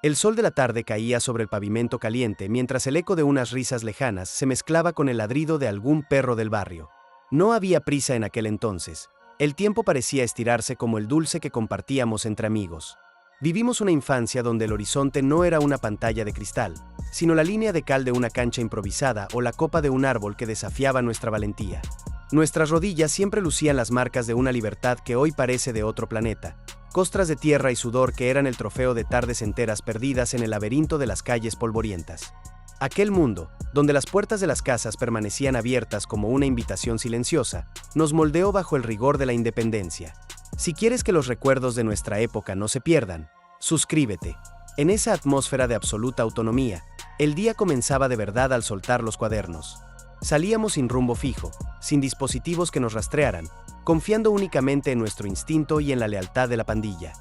El sol de la tarde caía sobre el pavimento caliente mientras el eco de unas risas lejanas se mezclaba con el ladrido de algún perro del barrio. No había prisa en aquel entonces. El tiempo parecía estirarse como el dulce que compartíamos entre amigos. Vivimos una infancia donde el horizonte no era una pantalla de cristal, sino la línea de cal de una cancha improvisada o la copa de un árbol que desafiaba nuestra valentía. Nuestras rodillas siempre lucían las marcas de una libertad que hoy parece de otro planeta. Costras de tierra y sudor que eran el trofeo de tardes enteras perdidas en el laberinto de las calles polvorientas. Aquel mundo, donde las puertas de las casas permanecían abiertas como una invitación silenciosa, nos moldeó bajo el rigor de la independencia. Si quieres que los recuerdos de nuestra época no se pierdan, suscríbete. En esa atmósfera de absoluta autonomía, el día comenzaba de verdad al soltar los cuadernos. Salíamos sin rumbo fijo, sin dispositivos que nos rastrearan, confiando únicamente en nuestro instinto y en la lealtad de la pandilla.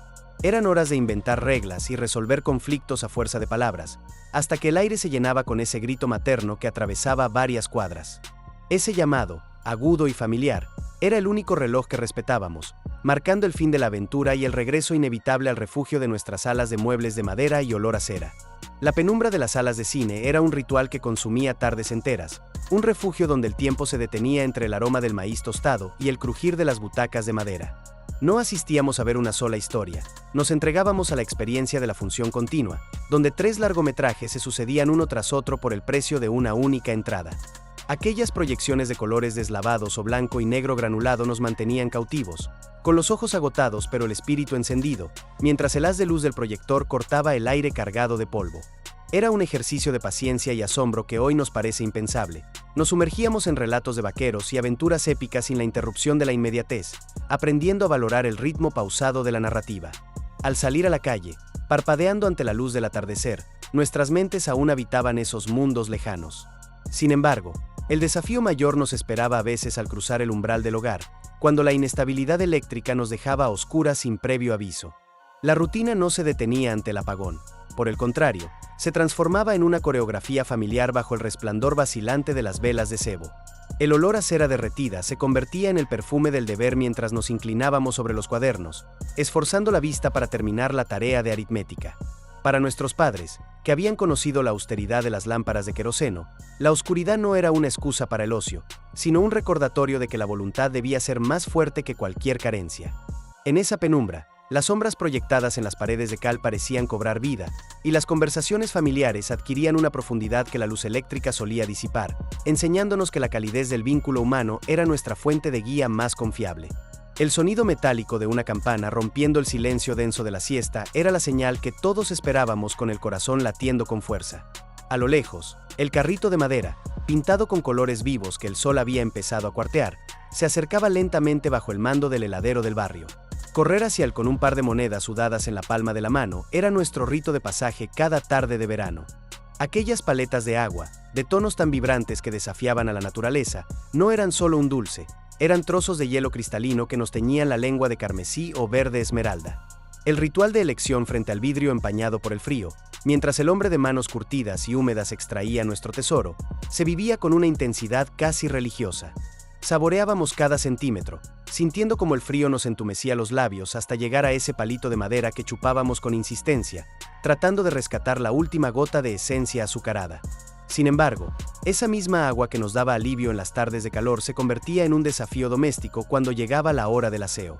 Eran horas de inventar reglas y resolver conflictos a fuerza de palabras, hasta que el aire se llenaba con ese grito materno que atravesaba varias cuadras. Ese llamado, agudo y familiar, era el único reloj que respetábamos, marcando el fin de la aventura y el regreso inevitable al refugio de nuestras salas de muebles de madera y olor a cera. La penumbra de las salas de cine era un ritual que consumía tardes enteras, un refugio donde el tiempo se detenía entre el aroma del maíz tostado y el crujir de las butacas de madera. No asistíamos a ver una sola historia, nos entregábamos a la experiencia de la función continua, donde 3 largometrajes se sucedían uno tras otro por el precio de una única entrada. Aquellas proyecciones de colores deslavados o blanco y negro granulado nos mantenían cautivos, con los ojos agotados pero el espíritu encendido, mientras el haz de luz del proyector cortaba el aire cargado de polvo. Era un ejercicio de paciencia y asombro que hoy nos parece impensable. Nos sumergíamos en relatos de vaqueros y aventuras épicas sin la interrupción de la inmediatez, aprendiendo a valorar el ritmo pausado de la narrativa. Al salir a la calle, parpadeando ante la luz del atardecer, nuestras mentes aún habitaban esos mundos lejanos. Sin embargo, el desafío mayor nos esperaba a veces al cruzar el umbral del hogar, cuando la inestabilidad eléctrica nos dejaba a oscuras sin previo aviso. La rutina no se detenía ante el apagón. Por el contrario, se transformaba en una coreografía familiar bajo el resplandor vacilante de las velas de cebo. El olor a cera derretida se convertía en el perfume del deber mientras nos inclinábamos sobre los cuadernos, esforzando la vista para terminar la tarea de aritmética. Para nuestros padres, que habían conocido la austeridad de las lámparas de queroseno, la oscuridad no era una excusa para el ocio, sino un recordatorio de que la voluntad debía ser más fuerte que cualquier carencia. En esa penumbra, las sombras proyectadas en las paredes de cal parecían cobrar vida, y las conversaciones familiares adquirían una profundidad que la luz eléctrica solía disipar, enseñándonos que la calidez del vínculo humano era nuestra fuente de guía más confiable. El sonido metálico de una campana rompiendo el silencio denso de la siesta era la señal que todos esperábamos con el corazón latiendo con fuerza. A lo lejos, el carrito de madera, pintado con colores vivos que el sol había empezado a cuartear, se acercaba lentamente bajo el mando del heladero del barrio. Correr hacia él con un par de monedas sudadas en la palma de la mano era nuestro rito de pasaje cada tarde de verano. Aquellas paletas de agua, de tonos tan vibrantes que desafiaban a la naturaleza, no eran solo un dulce, eran trozos de hielo cristalino que nos teñían la lengua de carmesí o verde esmeralda. El ritual de elección frente al vidrio empañado por el frío, mientras el hombre de manos curtidas y húmedas extraía nuestro tesoro, se vivía con una intensidad casi religiosa. Saboreábamos cada centímetro, sintiendo como el frío nos entumecía los labios hasta llegar a ese palito de madera que chupábamos con insistencia, tratando de rescatar la última gota de esencia azucarada. Sin embargo, esa misma agua que nos daba alivio en las tardes de calor se convertía en un desafío doméstico cuando llegaba la hora del aseo.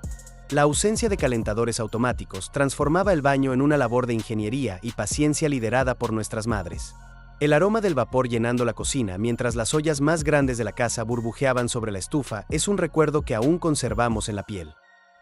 La ausencia de calentadores automáticos transformaba el baño en una labor de ingeniería y paciencia liderada por nuestras madres. El aroma del vapor llenando la cocina mientras las ollas más grandes de la casa burbujeaban sobre la estufa es un recuerdo que aún conservamos en la piel.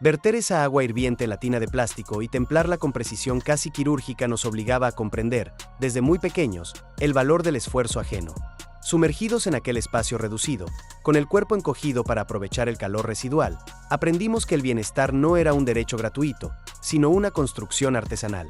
Verter esa agua hirviente en la tina de plástico y templarla con precisión casi quirúrgica nos obligaba a comprender, desde muy pequeños, el valor del esfuerzo ajeno. Sumergidos en aquel espacio reducido, con el cuerpo encogido para aprovechar el calor residual, aprendimos que el bienestar no era un derecho gratuito, sino una construcción artesanal.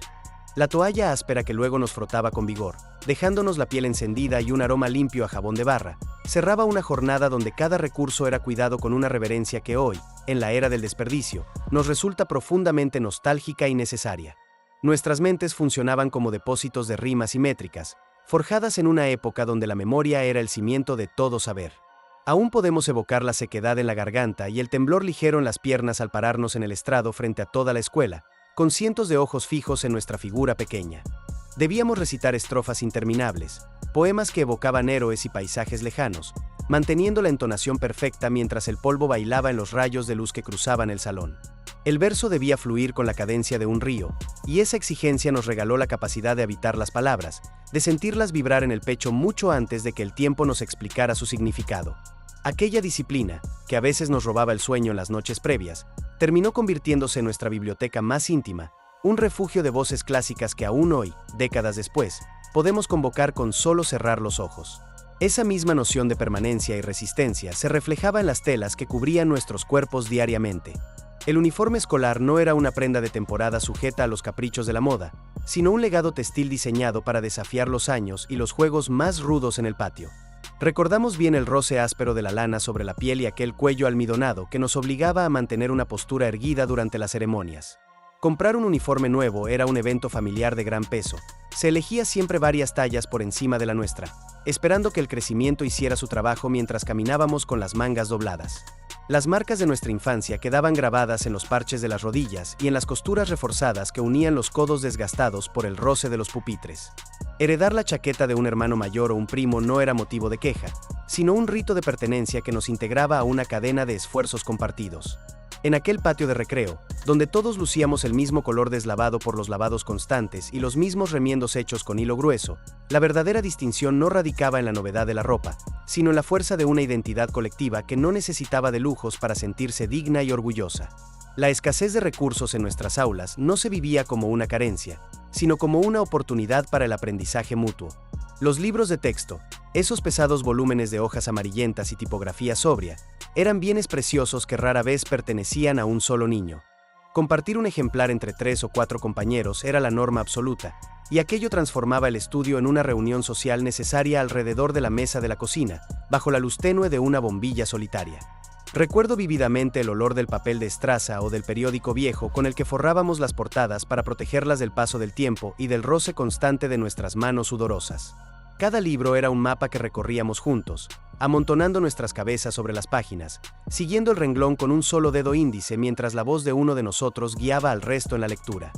La toalla áspera que luego nos frotaba con vigor, dejándonos la piel encendida y un aroma limpio a jabón de barra, cerraba una jornada donde cada recurso era cuidado con una reverencia que hoy, en la era del desperdicio, nos resulta profundamente nostálgica y necesaria. Nuestras mentes funcionaban como depósitos de rimas y métricas, forjadas en una época donde la memoria era el cimiento de todo saber. Aún podemos evocar la sequedad en la garganta y el temblor ligero en las piernas al pararnos en el estrado frente a toda la escuela, con cientos de ojos fijos en nuestra figura pequeña. Debíamos recitar estrofas interminables, poemas que evocaban héroes y paisajes lejanos, manteniendo la entonación perfecta mientras el polvo bailaba en los rayos de luz que cruzaban el salón. El verso debía fluir con la cadencia de un río, y esa exigencia nos regaló la capacidad de habitar las palabras, de sentirlas vibrar en el pecho mucho antes de que el tiempo nos explicara su significado. Aquella disciplina, que a veces nos robaba el sueño en las noches previas, terminó convirtiéndose en nuestra biblioteca más íntima, un refugio de voces clásicas que aún hoy, décadas después, podemos convocar con solo cerrar los ojos. Esa misma noción de permanencia y resistencia se reflejaba en las telas que cubrían nuestros cuerpos diariamente. El uniforme escolar no era una prenda de temporada sujeta a los caprichos de la moda, sino un legado textil diseñado para desafiar los años y los juegos más rudos en el patio. Recordamos bien el roce áspero de la lana sobre la piel y aquel cuello almidonado que nos obligaba a mantener una postura erguida durante las ceremonias. Comprar un uniforme nuevo era un evento familiar de gran peso. Se elegía siempre varias tallas por encima de la nuestra, esperando que el crecimiento hiciera su trabajo mientras caminábamos con las mangas dobladas. Las marcas de nuestra infancia quedaban grabadas en los parches de las rodillas y en las costuras reforzadas que unían los codos desgastados por el roce de los pupitres. Heredar la chaqueta de un hermano mayor o un primo no era motivo de queja, sino un rito de pertenencia que nos integraba a una cadena de esfuerzos compartidos. En aquel patio de recreo, donde todos lucíamos el mismo color deslavado por los lavados constantes y los mismos remiendos hechos con hilo grueso, la verdadera distinción no radicaba en la novedad de la ropa, sino en la fuerza de una identidad colectiva que no necesitaba de lujos para sentirse digna y orgullosa. La escasez de recursos en nuestras aulas no se vivía como una carencia, sino como una oportunidad para el aprendizaje mutuo. Los libros de texto, esos pesados volúmenes de hojas amarillentas y tipografía sobria, eran bienes preciosos que rara vez pertenecían a un solo niño. Compartir un ejemplar entre 3 o 4 compañeros era la norma absoluta, y aquello transformaba el estudio en una reunión social necesaria alrededor de la mesa de la cocina, bajo la luz tenue de una bombilla solitaria. Recuerdo vívidamente el olor del papel de estraza o del periódico viejo con el que forrábamos las portadas para protegerlas del paso del tiempo y del roce constante de nuestras manos sudorosas. Cada libro era un mapa que recorríamos juntos, amontonando nuestras cabezas sobre las páginas, siguiendo el renglón con un solo dedo índice mientras la voz de uno de nosotros guiaba al resto en la lectura.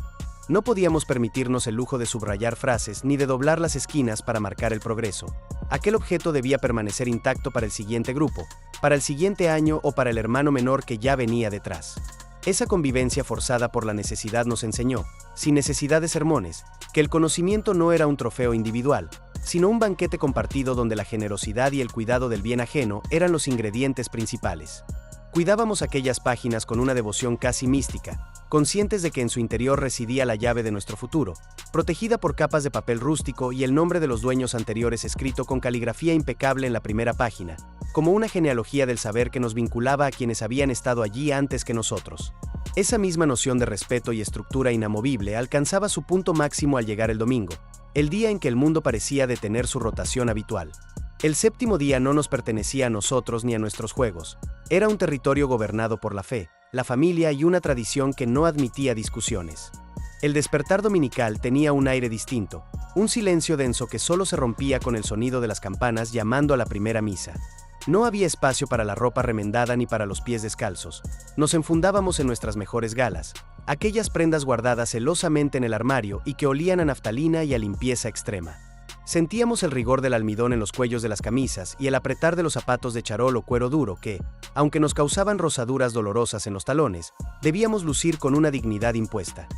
No podíamos permitirnos el lujo de subrayar frases ni de doblar las esquinas para marcar el progreso. Aquel objeto debía permanecer intacto para el siguiente grupo, para el siguiente año o para el hermano menor que ya venía detrás. Esa convivencia forzada por la necesidad nos enseñó, sin necesidad de sermones, que el conocimiento no era un trofeo individual, sino un banquete compartido donde la generosidad y el cuidado del bien ajeno eran los ingredientes principales. Cuidábamos aquellas páginas con una devoción casi mística, conscientes de que en su interior residía la llave de nuestro futuro, protegida por capas de papel rústico y el nombre de los dueños anteriores escrito con caligrafía impecable en la primera página, como una genealogía del saber que nos vinculaba a quienes habían estado allí antes que nosotros. Esa misma noción de respeto y estructura inamovible alcanzaba su punto máximo al llegar el domingo, el día en que el mundo parecía detener su rotación habitual. El séptimo día no nos pertenecía a nosotros ni a nuestros juegos. Era un territorio gobernado por la fe, la familia y una tradición que no admitía discusiones. El despertar dominical tenía un aire distinto, un silencio denso que solo se rompía con el sonido de las campanas llamando a la primera misa. No había espacio para la ropa remendada ni para los pies descalzos. Nos enfundábamos en nuestras mejores galas, aquellas prendas guardadas celosamente en el armario y que olían a naftalina y a limpieza extrema. Sentíamos el rigor del almidón en los cuellos de las camisas y el apretar de los zapatos de charol o cuero duro que, aunque nos causaban rozaduras dolorosas en los talones, debíamos lucir con una dignidad impuesta.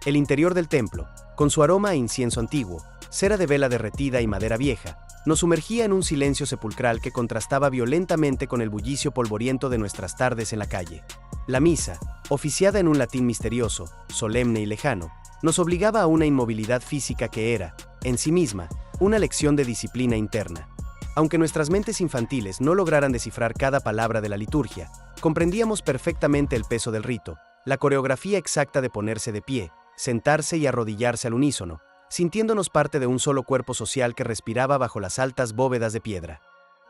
El interior del templo, con su aroma a incienso antiguo, cera de vela derretida y madera vieja, nos sumergía en un silencio sepulcral que contrastaba violentamente con el bullicio polvoriento de nuestras tardes en la calle. La misa, oficiada en un latín misterioso, solemne y lejano, nos obligaba a una inmovilidad física que era, en sí misma, una lección de disciplina interna. Aunque nuestras mentes infantiles no lograran descifrar cada palabra de la liturgia, comprendíamos perfectamente el peso del rito, la coreografía exacta de ponerse de pie, sentarse y arrodillarse al unísono, sintiéndonos parte de un solo cuerpo social que respiraba bajo las altas bóvedas de piedra.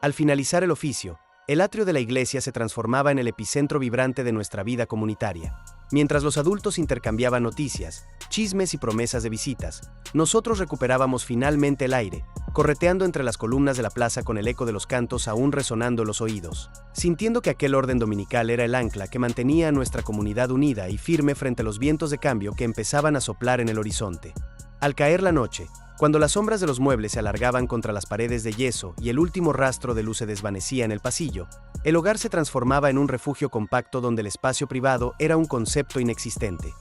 Al finalizar el oficio, el atrio de la iglesia se transformaba en el epicentro vibrante de nuestra vida comunitaria. Mientras los adultos intercambiaban noticias, chismes y promesas de visitas, nosotros recuperábamos finalmente el aire, correteando entre las columnas de la plaza con el eco de los cantos aún resonando en los oídos, sintiendo que aquel orden dominical era el ancla que mantenía a nuestra comunidad unida y firme frente a los vientos de cambio que empezaban a soplar en el horizonte. Al caer la noche, Cuando las sombras de los muebles se alargaban contra las paredes de yeso y el último rastro de luz se desvanecía en el pasillo, el hogar se transformaba en un refugio compacto donde el espacio privado era un concepto inexistente.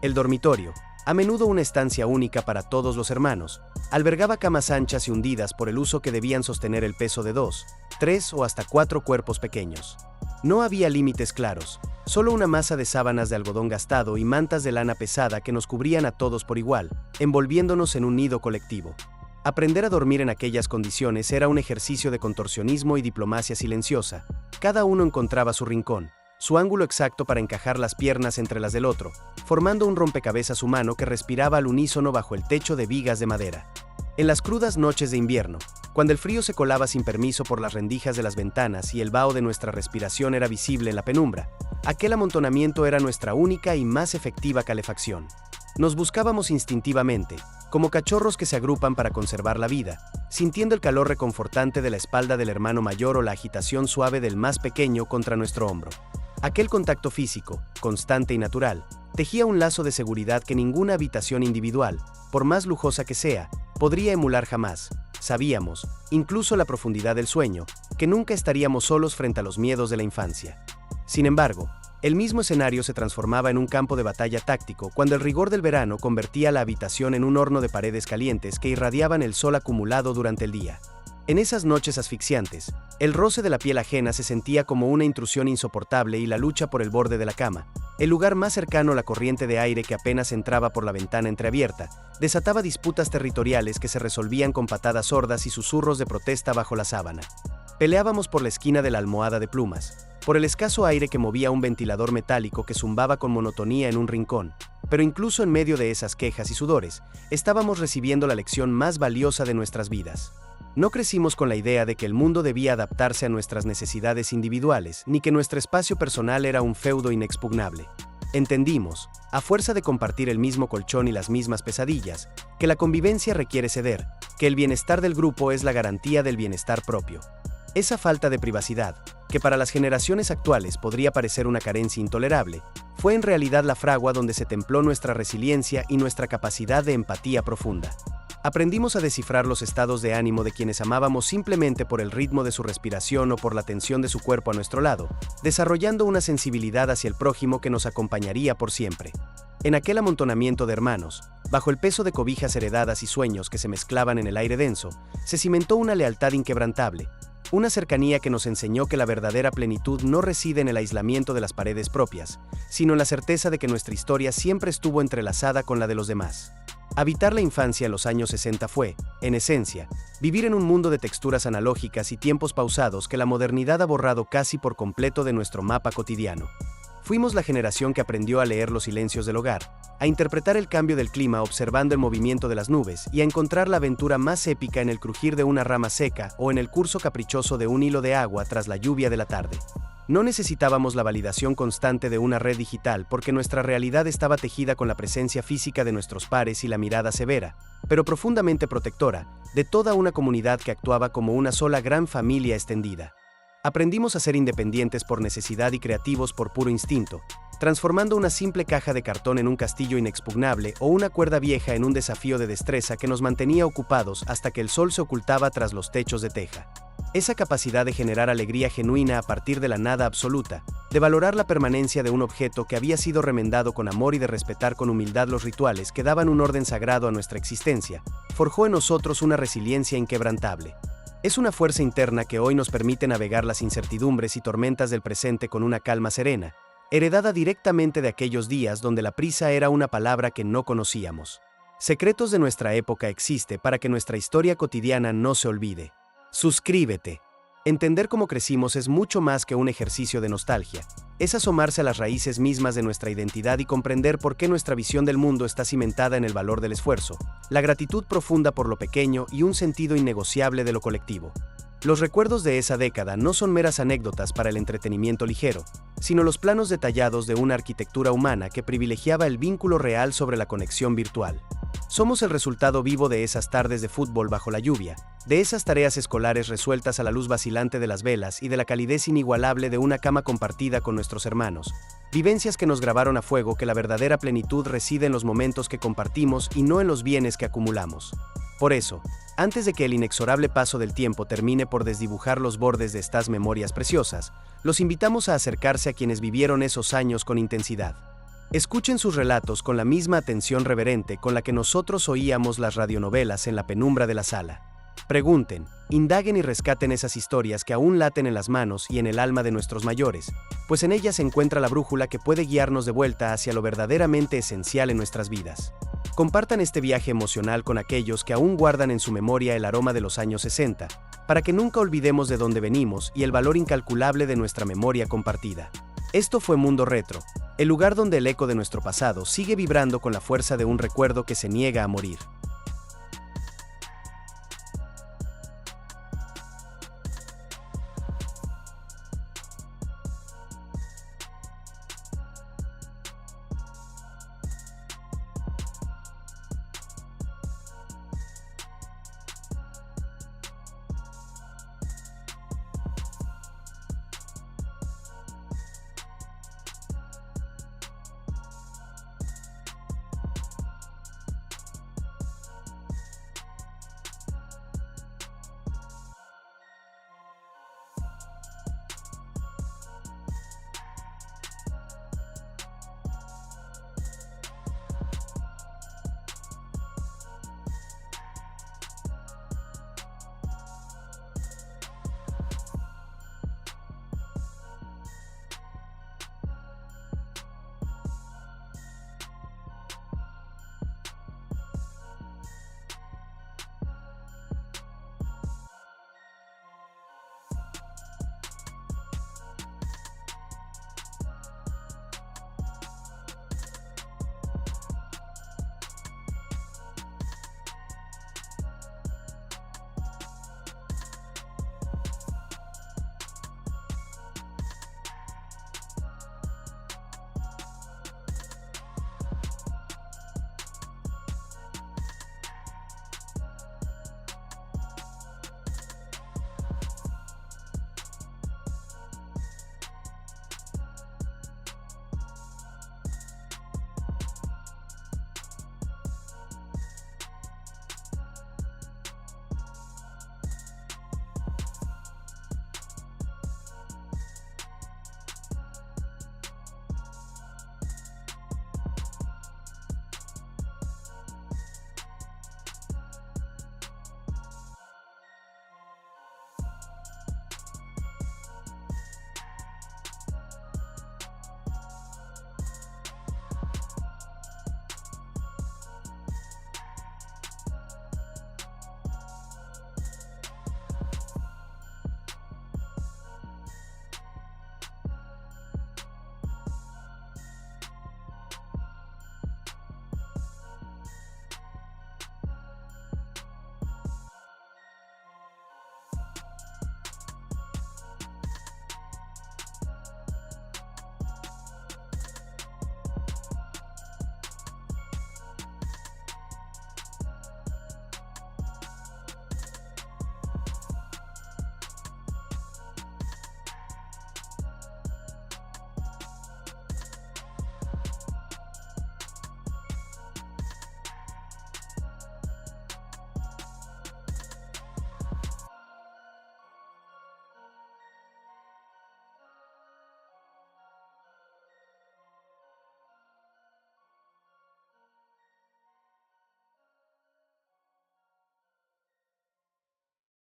El dormitorio, a menudo una estancia única para todos los hermanos, albergaba camas anchas y hundidas por el uso que debían sostener el peso de 2, 3 o hasta 4 cuerpos pequeños. No había límites claros, solo una masa de sábanas de algodón gastado y mantas de lana pesada que nos cubrían a todos por igual, envolviéndonos en un nido colectivo. Aprender a dormir en aquellas condiciones era un ejercicio de contorsionismo y diplomacia silenciosa. Cada uno encontraba su rincón, su ángulo exacto para encajar las piernas entre las del otro, formando un rompecabezas humano que respiraba al unísono bajo el techo de vigas de madera. En las crudas noches de invierno, cuando el frío se colaba sin permiso por las rendijas de las ventanas y el vaho de nuestra respiración era visible en la penumbra, aquel amontonamiento era nuestra única y más efectiva calefacción. Nos buscábamos instintivamente, como cachorros que se agrupan para conservar la vida, sintiendo el calor reconfortante de la espalda del hermano mayor o la agitación suave del más pequeño contra nuestro hombro. Aquel contacto físico, constante y natural, tejía un lazo de seguridad que ninguna habitación individual, por más lujosa que sea, podría emular jamás. Sabíamos, incluso la profundidad del sueño, que nunca estaríamos solos frente a los miedos de la infancia. Sin embargo, el mismo escenario se transformaba en un campo de batalla táctico cuando el rigor del verano convertía la habitación en un horno de paredes calientes que irradiaban el sol acumulado durante el día. En esas noches asfixiantes, el roce de la piel ajena se sentía como una intrusión insoportable y la lucha por el borde de la cama, el lugar más cercano a la corriente de aire que apenas entraba por la ventana entreabierta, desataba disputas territoriales que se resolvían con patadas sordas y susurros de protesta bajo la sábana. Peleábamos por la esquina de la almohada de plumas, por el escaso aire que movía un ventilador metálico que zumbaba con monotonía en un rincón, pero incluso en medio de esas quejas y sudores, estábamos recibiendo la lección más valiosa de nuestras vidas. No crecimos con la idea de que el mundo debía adaptarse a nuestras necesidades individuales, ni que nuestro espacio personal era un feudo inexpugnable. Entendimos, a fuerza de compartir el mismo colchón y las mismas pesadillas, que la convivencia requiere ceder, que el bienestar del grupo es la garantía del bienestar propio. Esa falta de privacidad, que para las generaciones actuales podría parecer una carencia intolerable, fue en realidad la fragua donde se templó nuestra resiliencia y nuestra capacidad de empatía profunda. Aprendimos a descifrar los estados de ánimo de quienes amábamos simplemente por el ritmo de su respiración o por la tensión de su cuerpo a nuestro lado, desarrollando una sensibilidad hacia el prójimo que nos acompañaría por siempre. En aquel amontonamiento de hermanos, bajo el peso de cobijas heredadas y sueños que se mezclaban en el aire denso, se cimentó una lealtad inquebrantable, una cercanía que nos enseñó que la verdadera plenitud no reside en el aislamiento de las paredes propias, sino en la certeza de que nuestra historia siempre estuvo entrelazada con la de los demás. Habitar la infancia en los años 60 fue, en esencia, vivir en un mundo de texturas analógicas y tiempos pausados que la modernidad ha borrado casi por completo de nuestro mapa cotidiano. Fuimos la generación que aprendió a leer los silencios del hogar, a interpretar el cambio del clima observando el movimiento de las nubes y a encontrar la aventura más épica en el crujir de una rama seca o en el curso caprichoso de un hilo de agua tras la lluvia de la tarde. No necesitábamos la validación constante de una red digital porque nuestra realidad estaba tejida con la presencia física de nuestros pares y la mirada severa, pero profundamente protectora, de toda una comunidad que actuaba como una sola gran familia extendida. Aprendimos a ser independientes por necesidad y creativos por puro instinto, transformando una simple caja de cartón en un castillo inexpugnable o una cuerda vieja en un desafío de destreza que nos mantenía ocupados hasta que el sol se ocultaba tras los techos de teja. Esa capacidad de generar alegría genuina a partir de la nada absoluta, de valorar la permanencia de un objeto que había sido remendado con amor y de respetar con humildad los rituales que daban un orden sagrado a nuestra existencia, forjó en nosotros una resiliencia inquebrantable. Es una fuerza interna que hoy nos permite navegar las incertidumbres y tormentas del presente con una calma serena, heredada directamente de aquellos días donde la prisa era una palabra que no conocíamos. Secretos de nuestra época existe para que nuestra historia cotidiana no se olvide. Suscríbete. Entender cómo crecimos es mucho más que un ejercicio de nostalgia. Es asomarse a las raíces mismas de nuestra identidad y comprender por qué nuestra visión del mundo está cimentada en el valor del esfuerzo, la gratitud profunda por lo pequeño y un sentido innegociable de lo colectivo. Los recuerdos de esa década no son meras anécdotas para el entretenimiento ligero, sino los planos detallados de una arquitectura humana que privilegiaba el vínculo real sobre la conexión virtual. Somos el resultado vivo de esas tardes de fútbol bajo la lluvia, de esas tareas escolares resueltas a la luz vacilante de las velas y de la calidez inigualable de una cama compartida con nuestros hermanos. Vivencias que nos grabaron a fuego que la verdadera plenitud reside en los momentos que compartimos y no en los bienes que acumulamos. Por eso, antes de que el inexorable paso del tiempo termine por desdibujar los bordes de estas memorias preciosas, los invitamos a acercarse a quienes vivieron esos años con intensidad. Escuchen sus relatos con la misma atención reverente con la que nosotros oíamos las radionovelas en la penumbra de la sala. Pregunten, indaguen y rescaten esas historias que aún laten en las manos y en el alma de nuestros mayores, pues en ellas se encuentra la brújula que puede guiarnos de vuelta hacia lo verdaderamente esencial en nuestras vidas. Compartan este viaje emocional con aquellos que aún guardan en su memoria el aroma de los años 60, para que nunca olvidemos de dónde venimos y el valor incalculable de nuestra memoria compartida. Esto fue Mundo Retro, el lugar donde el eco de nuestro pasado sigue vibrando con la fuerza de un recuerdo que se niega a morir.